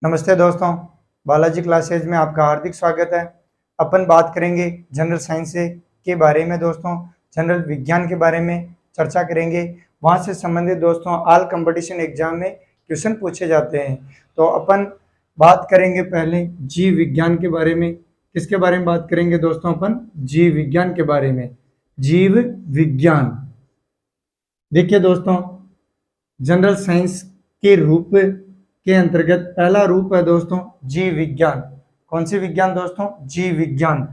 नमस्ते दोस्तों, बालाजी क्लासेज में आपका हार्दिक स्वागत है। अपन बात करेंगे जनरल साइंस के बारे में दोस्तों, जनरल विज्ञान के बारे में चर्चा करेंगे। वहाँ से संबंधित दोस्तों ऑल कंपटीशन एग्जाम में क्वेश्चन पूछे जाते हैं। तो अपन बात करेंगे पहले जीव विज्ञान के बारे में। किसके बारे में बात करेंगे दोस्तों? अपन जीव विज्ञान के बारे में। जीव विज्ञान देखिए दोस्तों, जनरल साइंस के रूप के अंतर्गत पहला रूप है दोस्तों जीव विज्ञान। कौन सी विज्ञान दोस्तों? जीव विज्ञान।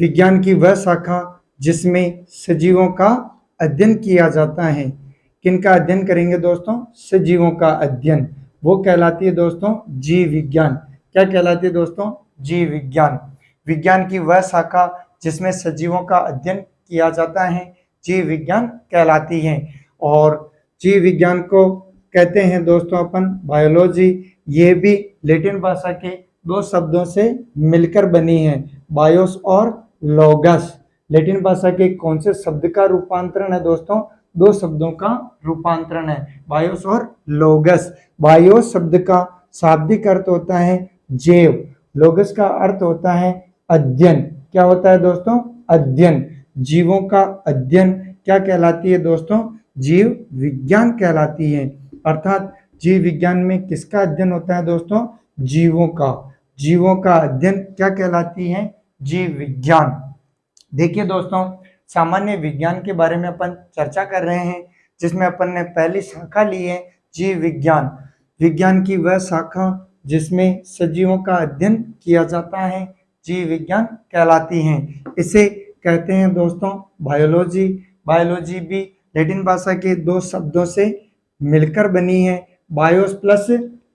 विज्ञान की वह शाखा जिसमें सजीवों का अध्ययन किया जाता है। किनका अध्ययन करेंगे दोस्तों? सजीवों का अध्ययन। वो कहलाती है दोस्तों जीव विज्ञान। क्या कहलाती है दोस्तों? जीव विज्ञान। विज्ञान की वह शाखा जिसमें सजीवों का अध्ययन किया जाता है जीव विज्ञान कहलाती है। और जीव विज्ञान को कहते हैं दोस्तों अपन बायोलॉजी। ये भी लैटिन भाषा के दो शब्दों से मिलकर बनी है, बायोस और लोगस। लैटिन भाषा के कौन से शब्द का रूपांतरण है दोस्तों? दो शब्दों का रूपांतरण है, बायोस और लोगस। बायोस शब्द का शाब्दिक अर्थ होता है जैव, लोगस का अर्थ होता है अध्ययन। क्या होता है दोस्तों? अध्ययन। जीवों का अध्ययन क्या कहलाती है दोस्तों? जीव विज्ञान कहलाती है। अर्थात जीव विज्ञान में किसका अध्ययन होता है दोस्तों? जीवों का। जीवों का अध्ययन क्या कहलाती है? जीव विज्ञान। देखिए दोस्तों, सामान्य विज्ञान के बारे में अपन चर्चा कर रहे हैं, जिसमें अपन ने पहली शाखा ली है जीव विज्ञान। विज्ञान की वह शाखा जिसमें सजीवों का अध्ययन किया जाता है जीव विज्ञान कहलाती है। इसे कहते हैं दोस्तों बायोलॉजी। बायोलॉजी भी लैटिन भाषा के दो शब्दों से मिलकर बनी है, बायोस प्लस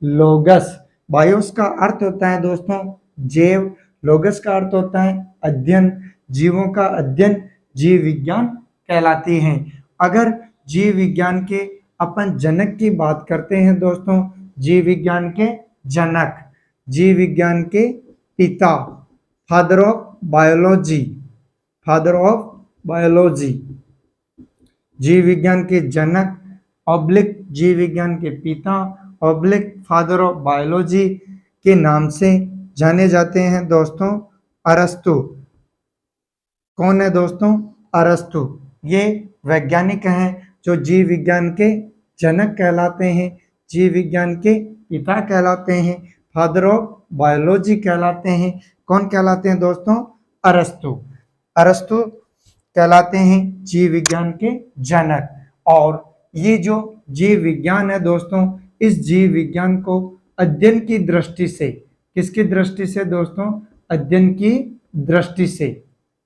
लोगस। बायोस का अर्थ होता है दोस्तों जैव, लोगस का अर्थ होता है अध्ययन। जीवों का अध्ययन जीव विज्ञान कहलाती हैं। अगर जीव विज्ञान के अपन जनक की बात करते हैं दोस्तों, जीव विज्ञान के जनक, जीव विज्ञान के पिता, father of biology, father of biology, जीव विज्ञान के जनक ऑब्लिक जीव विज्ञान के पिता ऑब्लिक फादर ऑफ बायोलॉजी के नाम से जाने जाते हैं दोस्तों अरस्तु। कौन है दोस्तों? अरस्तु। ये वैज्ञानिक हैं जो जीव विज्ञान के जनक कहलाते हैं, जीव विज्ञान के पिता कहलाते हैं, फादर ऑफ बायोलॉजी कहलाते हैं। कौन कहलाते हैं दोस्तों? अरस्तु। अरस्तु कहलाते हैं जीव विज्ञान के जनक। और ये जो जीव विज्ञान है दोस्तों, इस जीव विज्ञान को अध्ययन की दृष्टि से, किसकी दृष्टि से दोस्तों? अध्ययन की दृष्टि से।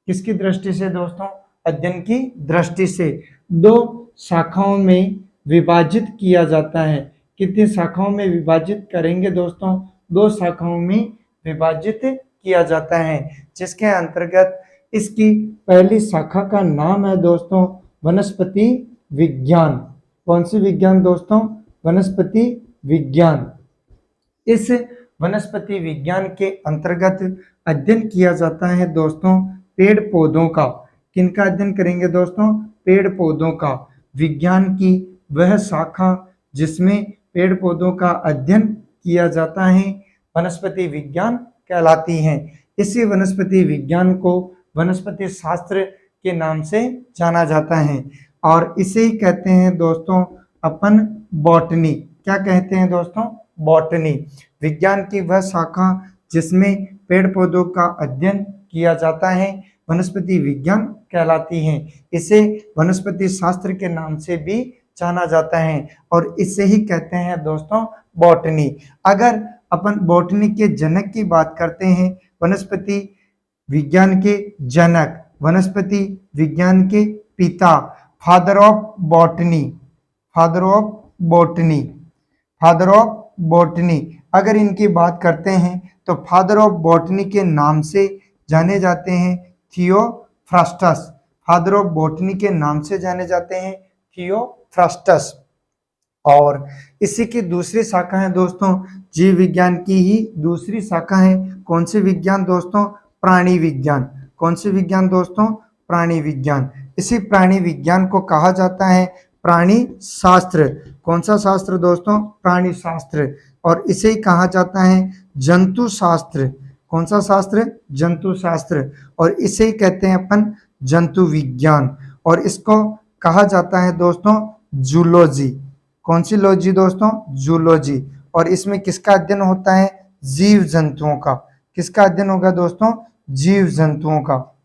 किसकी दृष्टि से दोस्तों? अध्ययन की दृष्टि से दो शाखाओं में विभाजित किया जाता है। कितनी शाखाओं में विभाजित करेंगे दोस्तों? दो शाखाओं में विभाजित किया जाता है, जिसके अंतर्गत इसकी पहली शाखा का नाम है दोस्तों वनस्पति विज्ञान। कौन सी विज्ञान दोस्तों? वनस्पति विज्ञान। इस वनस्पति विज्ञान के अंतर्गत अध्ययन किया जाता है दोस्तों पेड़ पौधों का। किनका अध्ययन करेंगे दोस्तों? पेड़ पौधों का। विज्ञान की वह शाखा जिसमें पेड़ पौधों का अध्ययन किया जाता है वनस्पति विज्ञान कहलाती है। इसी वनस्पति विज्ञान को वनस्पति शास्त्र के नाम से जाना जाता है। और इसे ही कहते हैं दोस्तों अपन बॉटनी। क्या कहते हैं दोस्तों? बॉटनी। विज्ञान की वह शाखा जिसमें पेड़ पौधों का अध्ययन किया जाता है वनस्पति विज्ञान कहलाती है। इसे वनस्पति शास्त्र के नाम से भी जाना जाता है और इसे ही कहते हैं दोस्तों बॉटनी। अगर अपन बॉटनी के जनक की बात करते हैं, वनस्पति विज्ञान के जनक, वनस्पति विज्ञान के पिता, father of botany, father of botany, father of botany. अगर इनकी बात करते हैं तो फादर ऑफ बॉटनी के नाम से जाने जाते हैं थियोफ्रास्टस। फादर ऑफ बॉटनी के नाम से जाने जाते हैं थियोफ्रास्टस। और इसी की दूसरी शाखा है दोस्तों जीव विज्ञान की ही दूसरी शाखा है। कौन सी विज्ञान दोस्तों? प्राणी विज्ञान। कौन सी विज्ञान दोस्तों? प्राणी विज्ञान। इसी प्राणी विज्ञान को कहा जाता है प्राणी शास्त्र। कौन सा शास्त्र दोस्तों? प्राणी शास्त्र। और इसे ही कहा जाता है जंतु शास्त्र। कौन सा शास्त्र? जंतु शास्त्र। और इसे ही कहते हैं अपन जंतु विज्ञान। और इसको कहा जाता है दोस्तों जूलॉजी। कौन सी लॉजी दोस्तों? जूलॉजी। और इसमें किसका अध्ययन होता है? जीव जंतुओं का। किसका अध्ययन होगा दोस्तों? जीव जंतुओं का।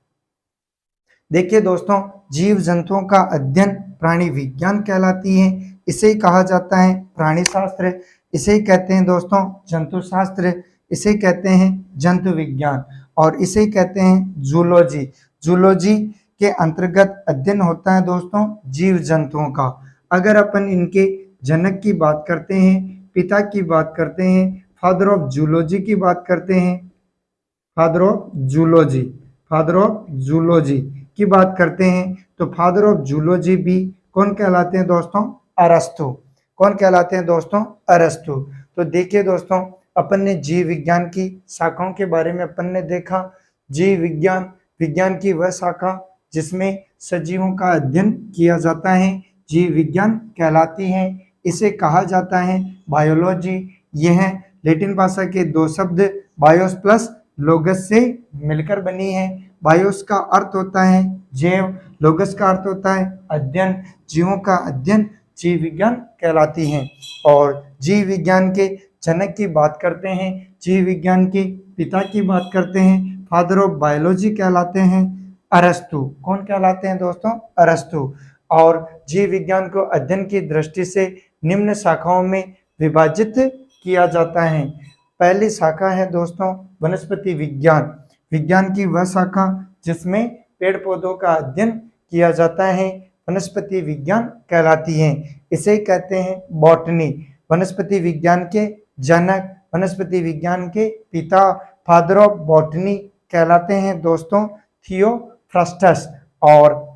देखिए दोस्तों, जीव जंतुओं का अध्ययन प्राणी विज्ञान कहलाती है। इसे ही कहा जाता है प्राणी शास्त्र। इसे ही कहते हैं दोस्तों जंतु शास्त्र। इसे कहते हैं जंतु विज्ञान। और इसे कहते हैं जूलॉजी। जूलॉजी के अंतर्गत अध्ययन होता है दोस्तों जीव जंतुओं का। अगर अपन इनके जनक की बात करते हैं, पिता की बात करते हैं, फादर ऑफ जूलॉजी की बात करते हैं, फादर ऑफ जूलॉजी की बात करते हैं, तो फादर ऑफ जूलॉजी भी कौन कहलाते हैं दोस्तों? अरस्तु। कौन कहलाते हैं दोस्तों? अरस्तु। तो देखिए दोस्तों, अपन ने जीव विज्ञान की शाखाओं के बारे में अपन ने देखा। जीव विज्ञान की वह शाखा जिसमें सजीवों का अध्ययन किया जाता है जीव विज्ञान कहलाती है। इसे कहा जाता है बायोलॉजी। यह लैटिन भाषा के दो शब्द बायोस प्लस लोगस से मिलकर बनी है। बायोस का अर्थ होता है जैव, लोगस का अर्थ होता है अध्ययन। जीवों का अध्ययन जीव विज्ञान कहलाती हैं। और जीव विज्ञान के जनक की बात करते हैं, जीव विज्ञान के पिता की बात करते हैं, फादर ऑफ बायोलॉजी कहलाते हैं अरस्तु। कौन कहलाते हैं दोस्तों? अरस्तु। और जीव विज्ञान को अध्ययन की दृष्टि से निम्न शाखाओं में विभाजित किया जाता है। पहली शाखा है दोस्तों वनस्पति विज्ञान। विज्ञान की वह शाखा जिसमें पेड़ पौधों का अध्ययन किया जाता है वनस्पति विज्ञान कहलाती है। इसे कहते हैं बॉटनी। वनस्पति विज्ञान के जनक, वनस्पति विज्ञान के पिता, फादर ऑफ बॉटनी कहलाते हैं दोस्तों थियोफ्रास्टस। और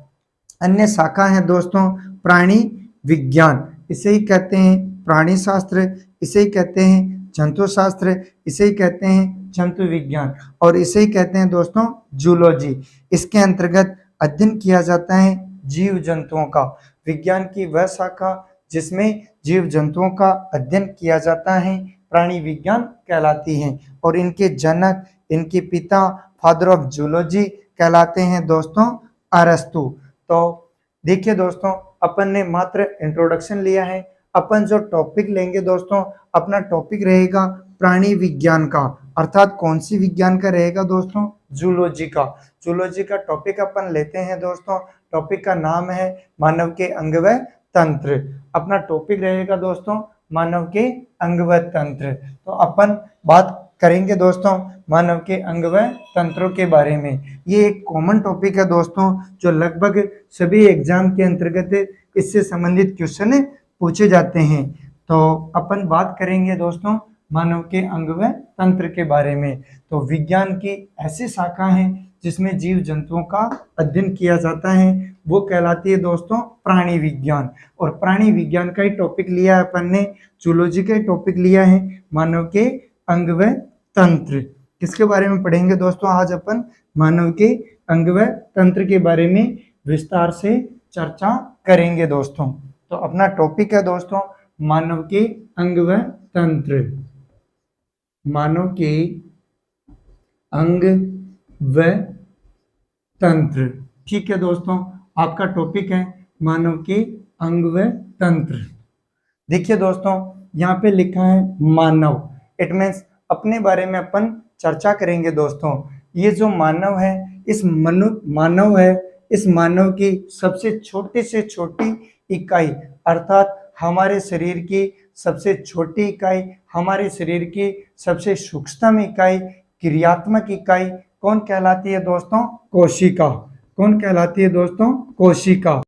अन्य शाखा है दोस्तों प्राणी विज्ञान। इसे ही कहते हैं प्राणी शास्त्र। इसे ही कहते हैं जंतु शास्त्र। इसे ही कहते हैं जंतु विज्ञान। और इसे ही कहते हैं दोस्तों जूलॉजी। इसके अंतर्गत अध्ययन किया जाता है जीव जंतुओं का। विज्ञान की वह शाखा जिसमें जीव जंतुओं का अध्ययन किया जाता है प्राणी विज्ञान कहलाती है। और इनके जनक, इनके पिता, फादर ऑफ जूलॉजी कहलाते हैं दोस्तों अरस्तु। तो देखिए दोस्तों, अपन ने मात्र इंट्रोडक्शन लिया है। अपन जो टॉपिक लेंगे दोस्तों, अपना टॉपिक रहेगा प्राणी विज्ञान का। अर्थात कौन सी विज्ञान का रहेगा दोस्तों? जूलॉजी का। जूलॉजी का टॉपिक अपन लेते हैं दोस्तों। टॉपिक का नाम है मानव के अंग व तंत्र। अपना टॉपिक रहेगा दोस्तों मानव के अंग व तंत्र। तो अपन बात करेंगे दोस्तों मानव के अंग व तंत्रों के बारे में। ये एक कॉमन टॉपिक है दोस्तों, जो लगभग सभी एग्जाम के अंतर्गत इससे संबंधित क्वेश्चन पूछे जाते हैं। तो अपन बात करेंगे दोस्तों मानव के अंग व तंत्र के बारे में। तो विज्ञान की ऐसी शाखा है जिसमें जीव जंतुओं का अध्ययन किया जाता है, वो कहलाती है दोस्तों प्राणी विज्ञान। और प्राणी विज्ञान का ही टॉपिक लिया है अपन ने, जूलॉजी का ही टॉपिक लिया है मानव के अंग व तंत्र। किसके बारे में पढ़ेंगे दोस्तों आज अपन? मानव के अंग व तंत्र के बारे में विस्तार से चर्चा करेंगे दोस्तों। तो अपना टॉपिक है दोस्तों मानव के अंग व तंत्र। मानव के अंग व तंत्र। ठीक है दोस्तों, आपका टॉपिक है मानव के अंग व तंत्र। देखिए दोस्तों, यहाँ पे लिखा है मानव। इट मीन्स अपने बारे में अपन चर्चा करेंगे दोस्तों। ये जो मानव है, इस मानव की सबसे छोटी से छोटी इकाई, अर्थात हमारे शरीर की सबसे छोटी इकाई, हमारे शरीर की सबसे सूक्ष्म इकाई, क्रियात्मक इकाई कौन कहलाती है दोस्तों? कोशिका। कौन कहलाती है दोस्तों? कोशिका।